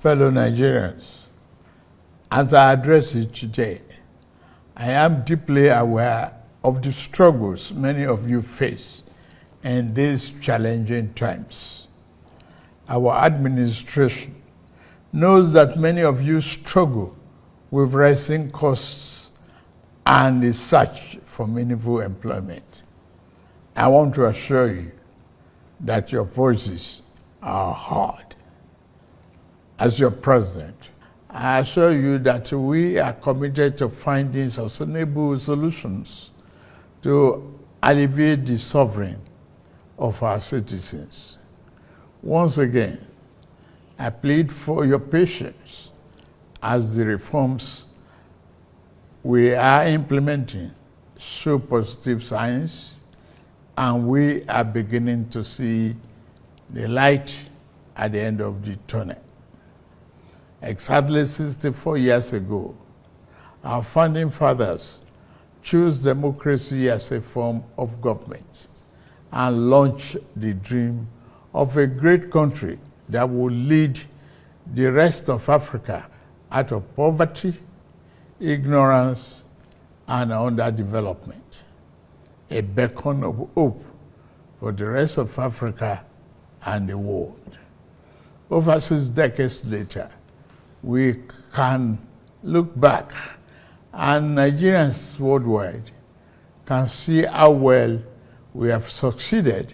Fellow Nigerians, as I address you today, I am deeply aware of the struggles many of you face in these challenging times. Our administration knows that many of you struggle with rising costs and the search for meaningful employment. I want to assure you that your voices are heard. As your president, I assure you that we are committed to finding sustainable solutions to alleviate the suffering of our citizens. Once again, I plead for your patience as the reforms we are implementing show positive signs, and we are beginning to see the light at the end of the tunnel. Exactly 64 years ago, our founding fathers chose democracy as a form of government and launched the dream of a great country that would lead the rest of Africa out of poverty, ignorance, and underdevelopment. A beacon of hope for the rest of Africa and the world. Over 6 decades later, we can look back and Nigerians worldwide can see how well we have succeeded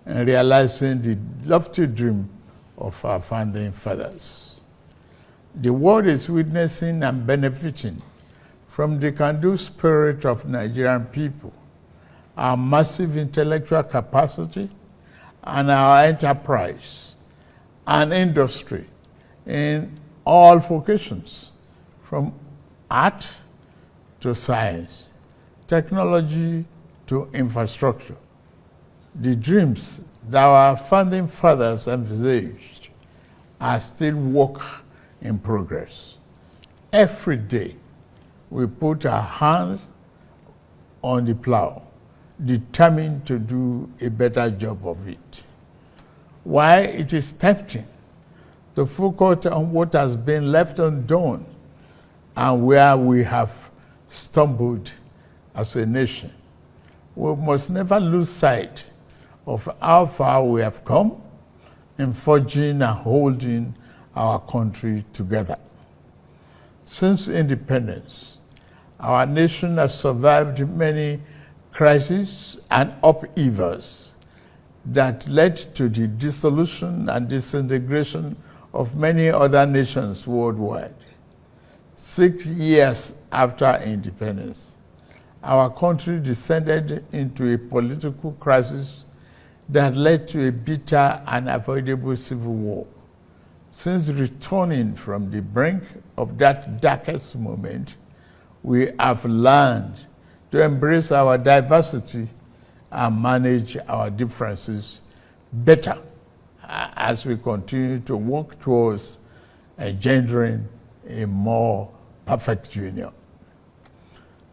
in realizing the lofty dream of our founding fathers. The world is witnessing and benefiting from the can-do spirit of Nigerian people, our massive intellectual capacity, and our enterprise and industry in all vocations, from art to science, technology to infrastructure. The dreams that our founding fathers envisaged are still work in progress. Every day, we put our hands on the plow, determined to do a better job of it. While it is tempting to focus on what has been left undone and where we have stumbled as a nation, we must never lose sight of how far we have come in forging and holding our country together. Since independence, our nation has survived many crises and upheavals that led to the dissolution and disintegration of many other nations worldwide. 6 years after independence, our country descended into a political crisis that led to a bitter and unavoidable civil war. Since returning from the brink of that darkest moment, we have learned to embrace our diversity and manage our differences better as we continue to work towards engendering a more perfect union.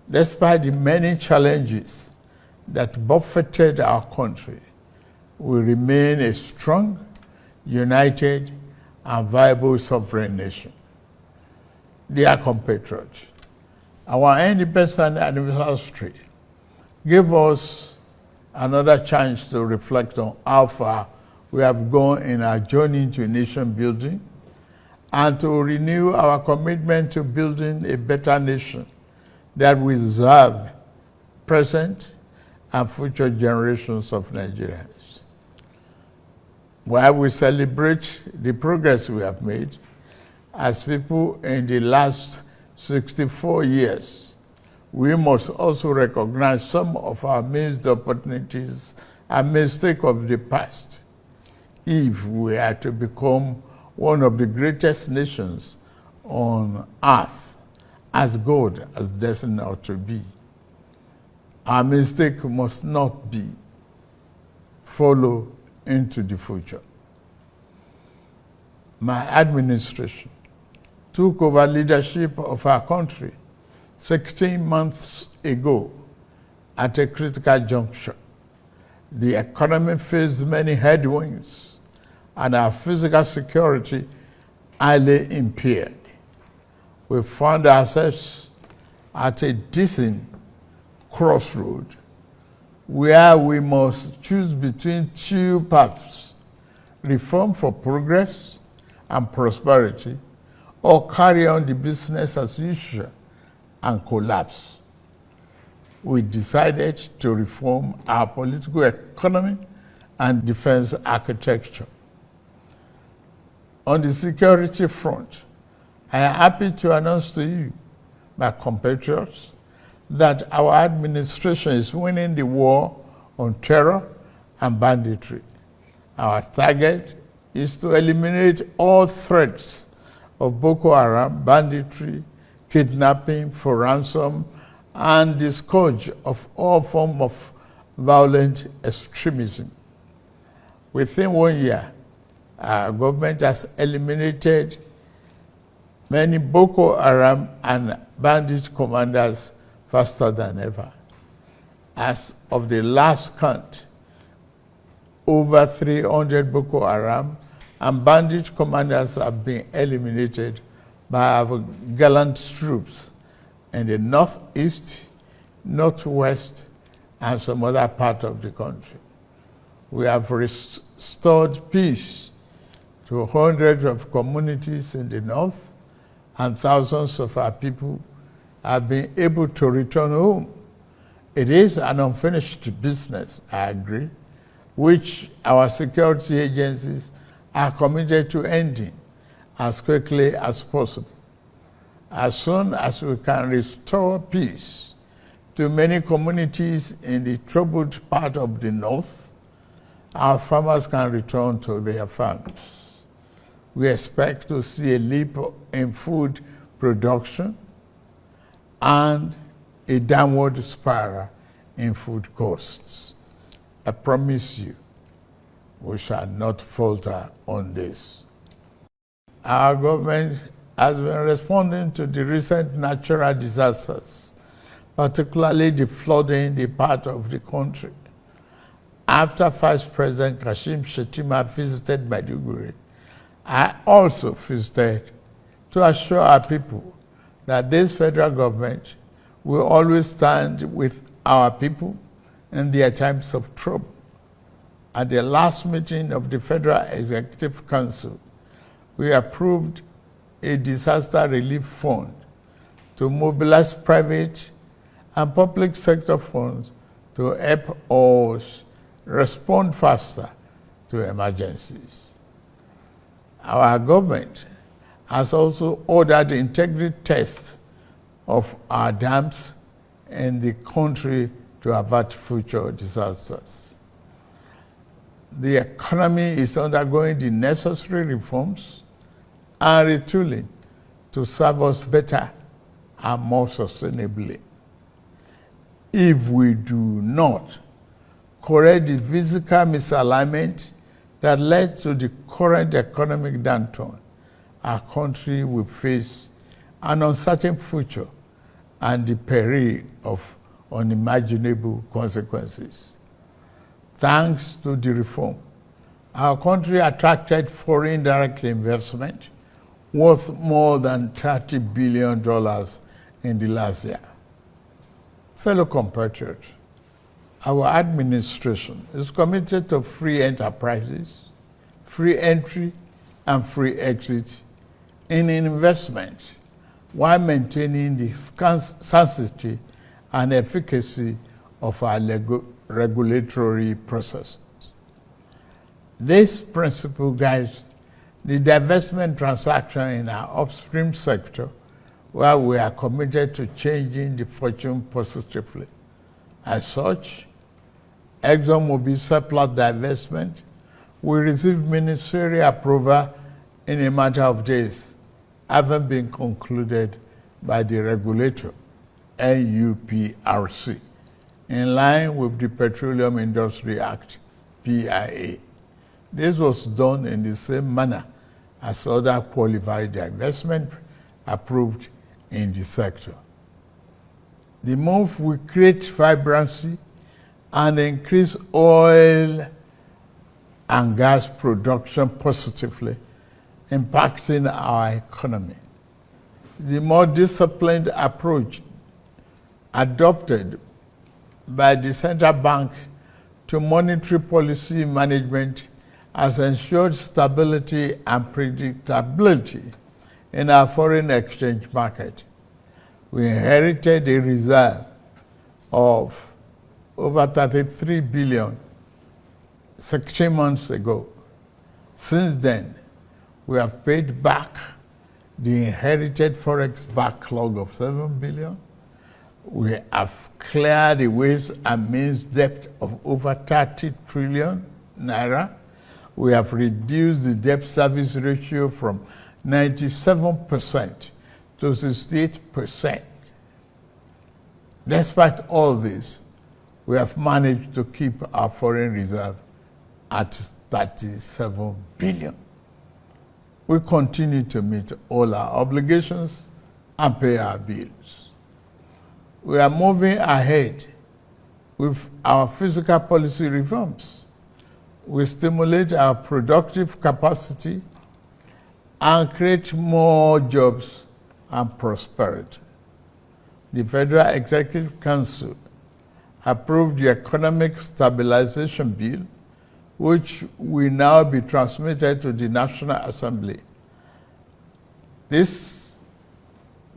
Despite the many challenges that buffeted our country, we remain a strong, united, and viable sovereign nation. Dear compatriots, our independence anniversary gave us another chance to reflect on how far we have gone in our journey to nation building and to renew our commitment to building a better nation that will serve present and future generations of Nigerians. While we celebrate the progress we have made as people in the last 64 years, we must also recognize some of our missed opportunities and mistakes of the past if we are to become one of the greatest nations on earth, as God has destined us to be. Our mistake must not be follow into the future. My administration took over leadership of our country 16 months ago at a critical juncture. The economy faced many headwinds, and our physical security highly impaired. We found ourselves at a decent crossroad where we must choose between two paths: reform for progress and prosperity, or carry on the business as usual and collapse. We decided to reform our political economy and defense architecture. On the security front, I am happy to announce to you, my compatriots, that our administration is winning the war on terror and banditry. Our target is to eliminate all threats of Boko Haram, banditry, kidnapping for ransom, and the scourge of all forms of violent extremism. Within 1 year, our government has eliminated many Boko Haram and bandit commanders faster than ever. As of the last count, over 300 Boko Haram and bandit commanders have been eliminated by our gallant troops in the northeast, northwest, and some other part of the country. We have restored peace to hundreds of communities in the north, and thousands of our people have been able to return home. It is an unfinished business, I agree, which our security agencies are committed to ending as quickly as possible. As soon as we can restore peace to many communities in the troubled part of the north, our farmers can return to their farms. We expect to see a leap in food production and a downward spiral in food costs. I promise you, we shall not falter on this. Our government has been responding to the recent natural disasters, particularly the flooding in the part of the country. After Vice President Kashim Shettima visited Maiduguri, I also visited to assure our people that this federal government will always stand with our people in their times of trouble. At the last meeting of the Federal Executive Council, we approved a disaster relief fund to mobilize private and public sector funds to help us respond faster to emergencies. Our government has also ordered integrity tests of our dams in the country to avert future disasters. The economy is undergoing the necessary reforms and retooling to serve us better and more sustainably. If we do not correct the physical misalignment that led to the current economic downturn, our country will face an uncertain future and the peril of unimaginable consequences. Thanks to the reform, our country attracted foreign direct investment worth more than $30 billion in the last year. Fellow compatriots, our administration is committed to free enterprises, free entry, and free exit in investment while maintaining the sanctity and efficacy of our regulatory processes. This principle guides the divestment transaction in our upstream sector, where we are committed to changing the fortune positively. As such, ExxonMobil surplus divestment will receive ministerial approval in a matter of days, having been concluded by the regulator, NUPRC, in line with the Petroleum Industry Act, PIA. This was done in the same manner as other qualified divestment approved in the sector. The move will create vibrancy and increase oil and gas production positively impacting our economy. The more disciplined approach adopted by the central bank to monetary policy management has ensured stability and predictability in our foreign exchange market. We inherited a reserve of over 33 billion 16 months ago. Since then, we have paid back the inherited forex backlog of 7 billion. We have cleared the ways and means debt of over 30 trillion naira. We have reduced the debt service ratio from 97% to 68%. Despite all this, we have managed to keep our foreign reserve at 37 billion. We continue to meet all our obligations and pay our bills. We are moving ahead with our fiscal policy reforms. We stimulate our productive capacity and create more jobs and prosperity. The Federal Executive Council approved the Economic Stabilization Bill, which will now be transmitted to the National Assembly. This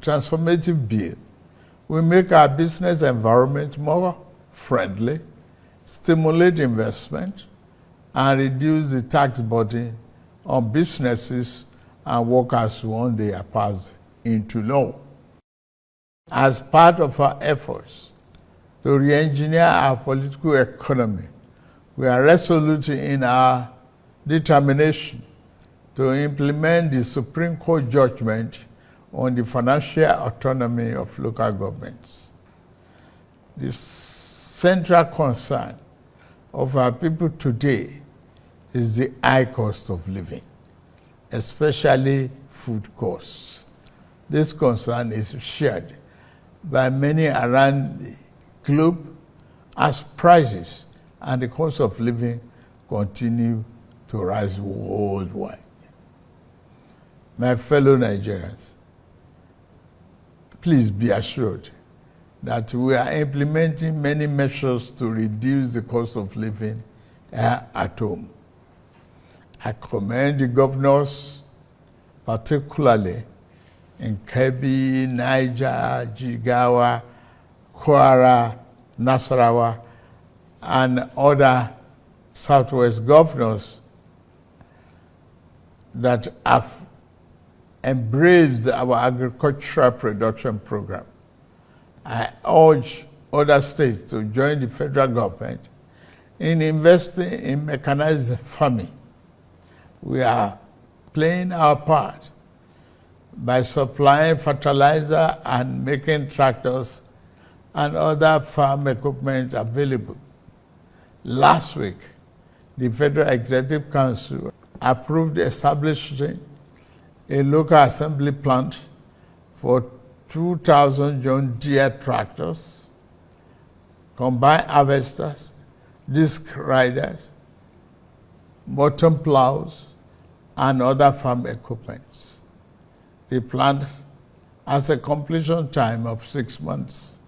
transformative bill will make our business environment more friendly, stimulate investment, and reduce the tax burden on businesses and workers once they are passed into law. As part of our efforts to re-engineer our political economy, we are resolute in our determination to implement the Supreme Court judgment on the financial autonomy of local governments. The central concern of our people today is the high cost of living, especially food costs. This concern is shared by many around the globe as prices and the cost of living continue to rise worldwide. My fellow Nigerians, please be assured that we are implementing many measures to reduce the cost of living here at home. I commend the governors, particularly in Kebbi, Niger, Jigawa, Kwara, Nasarawa, and other Southwest governors that have embraced our agricultural production program. I urge other states to join the federal government in investing in mechanized farming. We are playing our part by supplying fertilizer and making tractors and other farm equipment available. Last week, the Federal Executive Council approved establishing a local assembly plant for 2,000 John Deere tractors, combine harvesters, disc riders, bottom plows, and other farm equipment. The plant has a completion time of 6 months.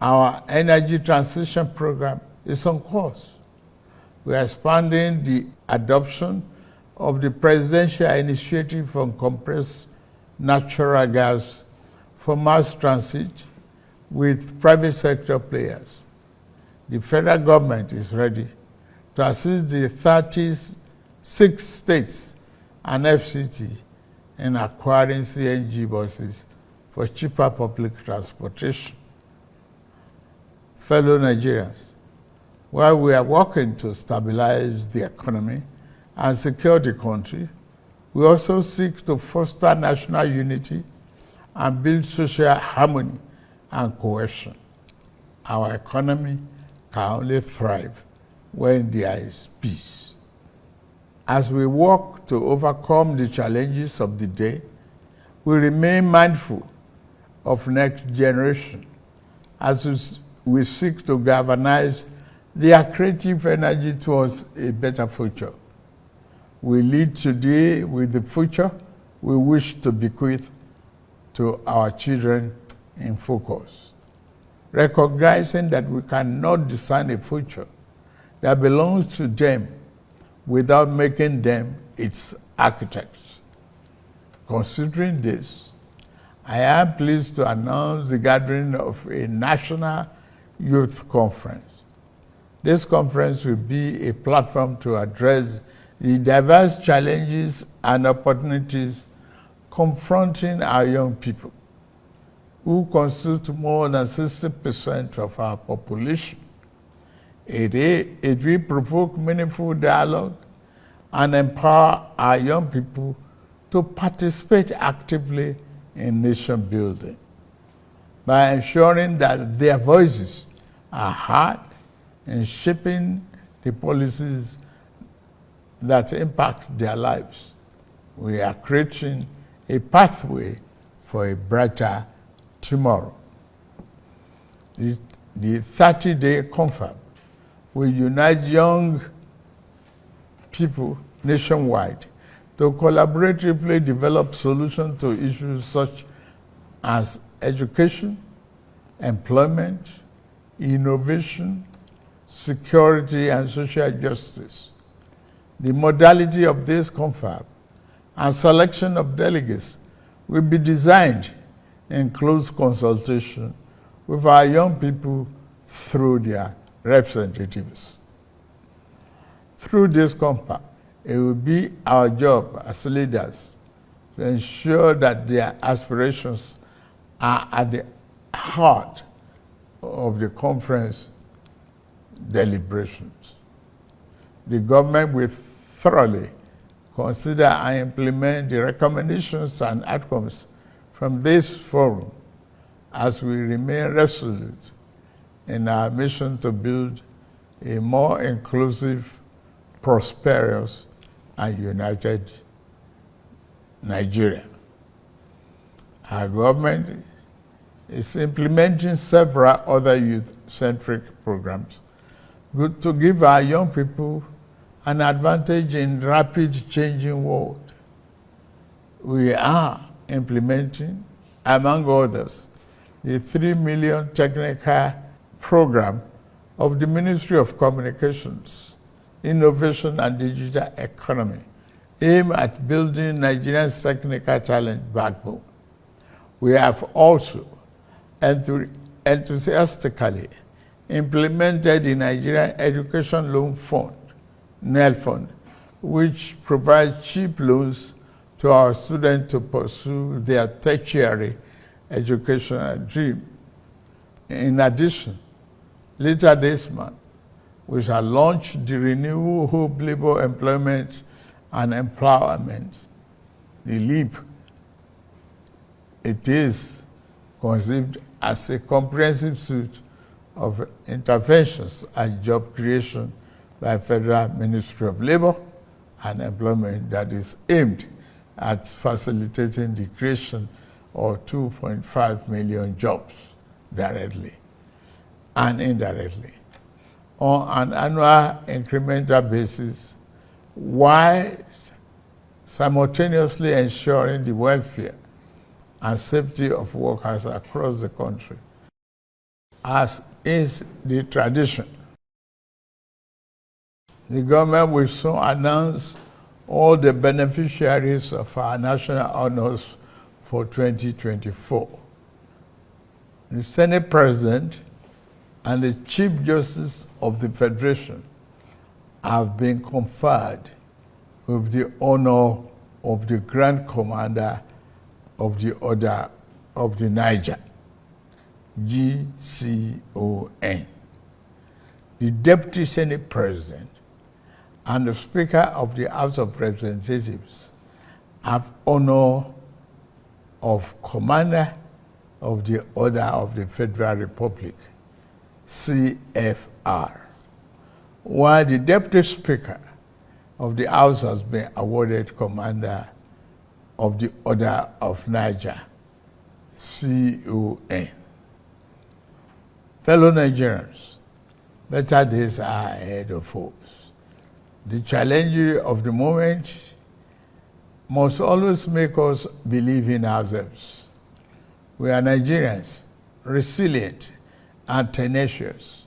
Our energy transition program is on course. We are expanding the adoption of the presidential initiative on compressed natural gas for mass transit with private sector players. The federal government is ready to assist the 36 states and FCT in acquiring CNG buses for cheaper public transportation. Fellow Nigerians, while we are working to stabilize the economy and secure the country, we also seek to foster national unity and build social harmony and cohesion. Our economy can only thrive when there is peace. As we work to overcome the challenges of the day, we remain mindful of next generation as we seek to galvanize their creative energy towards a better future. we lead today with the future we wish to bequeath to our children in focus. Recognizing that we cannot design a future that belongs to them without making them its architects. Considering this, I am pleased to announce the gathering of a national youth conference. This conference will be a platform to address the diverse challenges and opportunities confronting our young people, who constitute more than 60% of our population. It will provoke meaningful dialogue and empower our young people to participate actively in nation building by ensuring that their voices are heard in shaping the policies that impact their lives. We are creating a pathway for a brighter tomorrow. The 30-day confab will unite young people nationwide to collaboratively develop solutions to issues such as education, employment, innovation, security, and social justice. The modality of this confab and selection of delegates will be designed in close consultation with our young people through their representatives. Through this confab, it will be our job as leaders to ensure that their aspirations are at the heart of the conference deliberations. The government will thoroughly consider and implement the recommendations and outcomes from this forum as we remain resolute in our mission to build a more inclusive, prosperous, and united Nigeria. Our government is implementing several other youth-centric programs to give our young people an advantage in rapid changing world. We are implementing, among others, the 3 million technical program of the Ministry of Communications, Innovation and Digital Economy, aimed at building Nigeria's technical talent backbone. We have also enthusiastically implemented the Nigerian Education Loan Fund, NEL Fund, which provides cheap loans to our students to pursue their tertiary educational dream. In addition, later this month, we shall launch the Renewable Hope Labor Employment and Empowerment, the LEAP. It is conceived as a comprehensive suite of interventions and job creation by Federal Ministry of Labor and Employment that is aimed at facilitating the creation of 2.5 million jobs directly and indirectly on an annual incremental basis, while simultaneously ensuring the welfare and safety of workers across the country, as is the tradition. The government will soon announce all the beneficiaries of our national honors for 2024. The Senate President and the Chief Justice of the Federation have been conferred with the honor of the Grand Commander of the Order of the Niger, GCON. The Deputy Senate President and the Speaker of the House of Representatives have honor of Commander of the Order of the Federal Republic, CFR, while the Deputy Speaker of the House has been awarded Commander of the Order of Niger, CON. Fellow Nigerians, better days are ahead of us. The challenge of the moment must always make us believe in ourselves. We are Nigerians, resilient and tenacious.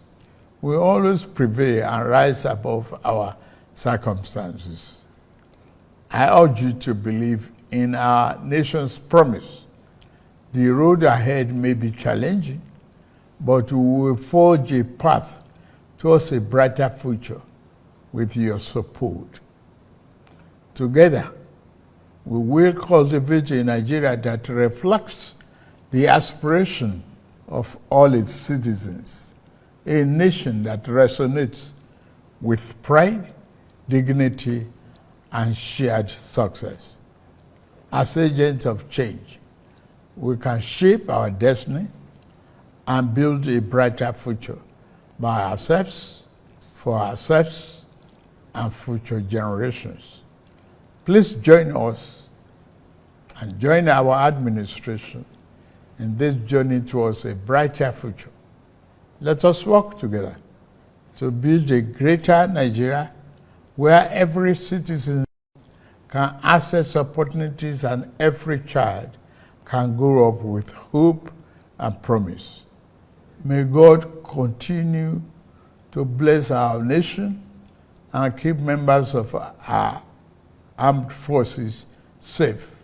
We always prevail and rise above our circumstances. I urge you to believe in our nation's promise. The road ahead may be challenging, but we will forge a path towards a brighter future with your support. Together, we will cultivate a Nigeria that reflects the aspiration of all its citizens, a nation that resonates with pride, dignity, and shared success. As agents of change, we can shape our destiny and build a brighter future by ourselves, for ourselves, and future generations. Please join us and join our administration in this journey towards a brighter future. Let us work together to build a greater Nigeria where every citizen can access opportunities and every child can grow up with hope and promise. May God continue to bless our nation and keep members of our armed forces safe.